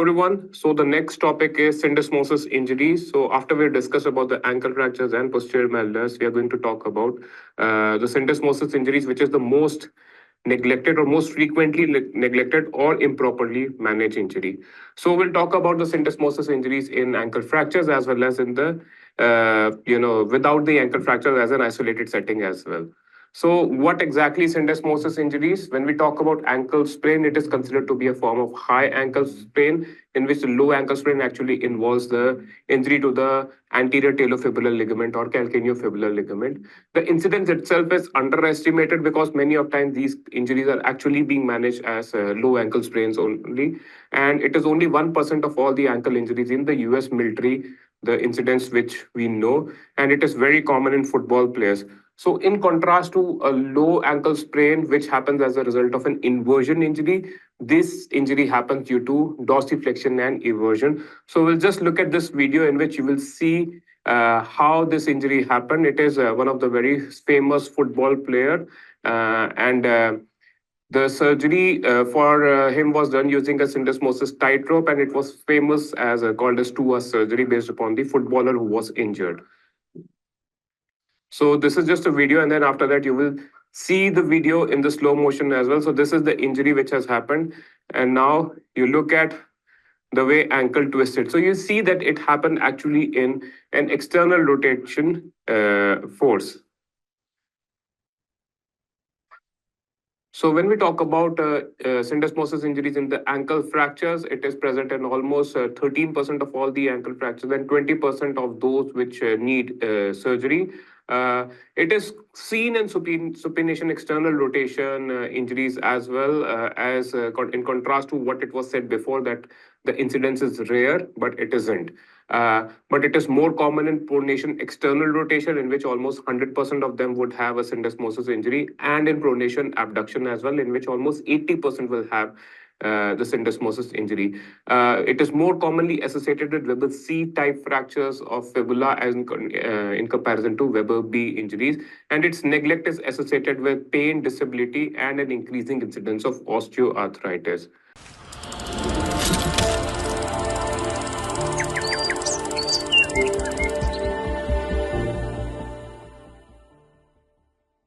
everyone. So the next topic is syndesmosis injuries. So after we discuss about the ankle fractures and posterior malleus, we are going to talk about the syndesmosis injuries, which is the most neglected or most frequently neglected or improperly managed injury. So we'll talk about the syndesmosis injuries in ankle fractures as well as in the without the ankle fracture as an isolated setting as well. So, what exactly is syndesmosis injuries? When we talk about ankle sprain, it is considered to be a form of high ankle sprain, in which the low ankle sprain actually involves the injury to the anterior talofibular ligament or calcaneofibular ligament. The incidence itself is underestimated because many of times these injuries are actually being managed as low ankle sprains only, and it is only 1% of all the ankle injuries in the U.S. military. The incidence which we know, and it is very common in football players. So, in contrast to a low ankle sprain, which happens as a result of an inversion injury, this injury happens due to dorsiflexion and eversion. So, we'll just look at this video in which you will see how this injury happened. It is one of the very famous football player, and the surgery for him was done using a syndesmosis tightrope, and it was famous as called as 2 surgery based upon the footballer who was injured. So this is just a video, and then after that you will see the video in the slow motion as well. So this is the injury which has happened, and now you look at the way ankle twisted. So you see that it happened actually in an external rotation force. So when we talk about syndesmosis injuries in the ankle fractures, it is present in almost 13% of all the ankle fractures and 20% of those which need surgery. It is seen in supination, external rotation injuries as well as in contrast to what it was said before that the incidence is rare, but it isn't. But it is more common in pronation external rotation, in which almost 100% of them would have a syndesmosis injury, and in pronation abduction as well, in which almost 80% will have the syndesmosis injury. It is more commonly associated with Weber C type fractures of fibula as in comparison to Weber B injuries, and its neglect is associated with pain, disability, and an increasing incidence of osteoarthritis.